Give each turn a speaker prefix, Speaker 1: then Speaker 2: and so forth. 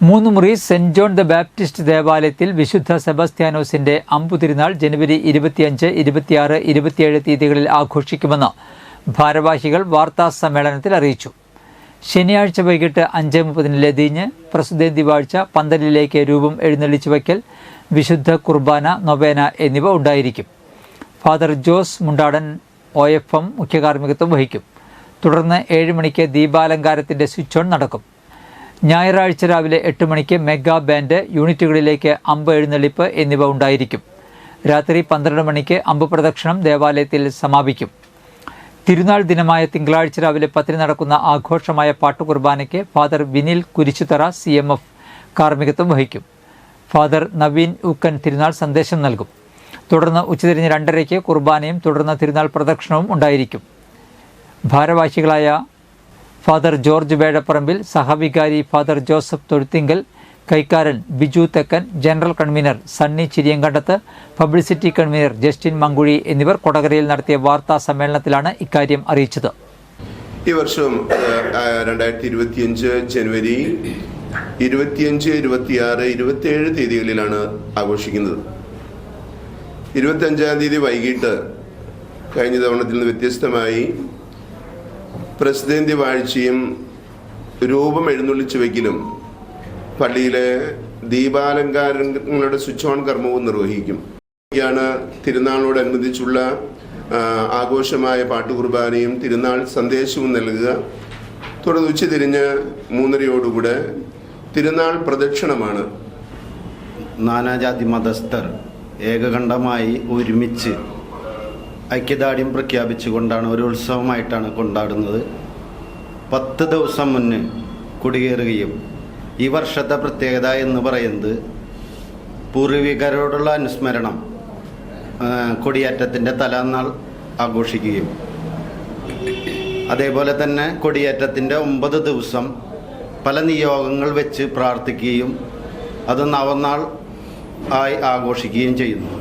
Speaker 1: Moonnumuri saint John the Baptist ദേവാലയത്തിൽ വിശുദ്ധ സെബാസ്റ്റ്യാനോസിന്റെ അമ്പുതിരുനാൾ ജനുവരി 25, 26, 27 തീയതികളിൽ ആഘോഷിക്കുമെന്ന് ഭാരവാഹികൾ വാർത്താസമ്മേളനത്തിൽ അറിയിച്ചു. ശനിയാഴ്ച വൈകിട്ട് 5:30 ലതീഞ്ഞ്, പ്രസുദേന്തി വാഴ്ച, പന്തലിലേക്ക് രൂപം എഴുന്നള്ളിച്ചു വയ്ക്കൽ, വിശുദ്ധ കുർബാന, നൊവേന എന്നിവ ഉണ്ടായിരിക്കും. ഫാദർ ജോസ് മുണ്ടാടൻ OFM മുഖ്യകാർമ്മികത്വം വഹിക്കും. തുടർന്ന് 7 മണിക്ക് ദീപാലങ്കാരത്തിന്റെ സ്വിച്ച് ഓൺ നടക്കും. ഞായറാഴ്ച രാവിലെ 8 മണിക്ക് മെഗാ ബാൻഡ്, യൂണിറ്റുകളിലേക്ക് അമ്പ് എഴുന്നള്ളിപ്പ് എന്നിവ ഉണ്ടായിരിക്കും. രാത്രി 12 മണിക്ക് അമ്പ് പ്രദക്ഷിണം ദേവാലയത്തിൽ സമാപിക്കും. തിരുനാൾ ദിനമായ തിങ്കളാഴ്ച രാവിലെ 10 നടക്കുന്ന ആഘോഷമായ പാട്ടുകുർബാനയ്ക്ക് ഫാദർ വിനിൽ കുരിശുതറ CMF കാർമ്മികത്വം വഹിക്കും. ഫാദർ നവീൻ ഊക്കൻ തിരുനാൾ സന്ദേശം നൽകും. തുടർന്ന് ഉച്ചതിരിഞ്ഞ് 2:30 കുർബാനയും തുടർന്ന് തിരുനാൾ പ്രദക്ഷിണവും ഉണ്ടായിരിക്കും. ഭാരവാഹികളായ ഫാദർ ജോർജ് വേഴപ്പറമ്പിൽ, സഹവികാരി ഫാദർ ജോസഫ് തൊഴുത്തിങ്കൽ, കൈക്കാരൻ Biju Thekkan, general convenor Sunny Chiriyankandath, publicity convenor Justin Mankuzhi എന്നിവർ കൊടകരയിൽ നടത്തിയ വാർത്താ സമ്മേളനത്തിലാണ് ഇക്കാര്യം അറിയിച്ചത്.
Speaker 2: ഈ വർഷം 2025 ജനുവരി 25, 26, 27 തീയതികളിലാണ് ആഘോഷിക്കുന്നത്. 25-ാം തീയതി വൈകിട്ട് കഴിഞ്ഞ തവണത്തിൽ നിന്ന് വ്യത്യസ്തമായി പ്രസിദ്ധേന്ത്യ വാഴ്ചയും രൂപം എഴുന്നള്ളിച്ചു വയ്ക്കലും പള്ളിയിലെ ദീപാലങ്കാരങ്ങളുടെ സ്വിച്ച് ഓൺ കർമ്മവും നിർവഹിക്കും. തിരുനാളിനോടനുബന്ധിച്ചുള്ള ആഘോഷമായ പാട്ടുകുർബാനയും തിരുനാൾ സന്ദേശവും നൽകുക. തുടർന്ന് ഉച്ചതിരിഞ്ഞ് 3:30 തിരുനാൾ പ്രദക്ഷിണമാണ്.
Speaker 3: നാനാജാതി മതസ്ഥർ ഏകകണ്ഠമായി ഒരുമിച്ച് ഐക്യദാർഢ്യം പ്രഖ്യാപിച്ചുകൊണ്ടാണ് ഒരു ഉത്സവമായിട്ടാണ് കൊണ്ടാടുന്നത്. 10 ദിവസം മുന്നേ കുടിയേറുകയും ഈ വർഷത്തെ പ്രത്യേകത എന്ന് പറയുന്നത് പൂർവികരോടുള്ള അനുസ്മരണം, കൊടിയേറ്റത്തിൻ്റെ തലേന്നാൾ ആഘോഷിക്കുകയും അതേപോലെ തന്നെ കൊടിയേറ്റത്തിൻ്റെ 9 ദിവസം പല നിയോഗങ്ങൾ വെച്ച് പ്രാർത്ഥിക്കുകയും അത് നവനാൾ ആയി ആഘോഷിക്കുകയും ചെയ്യുന്നു.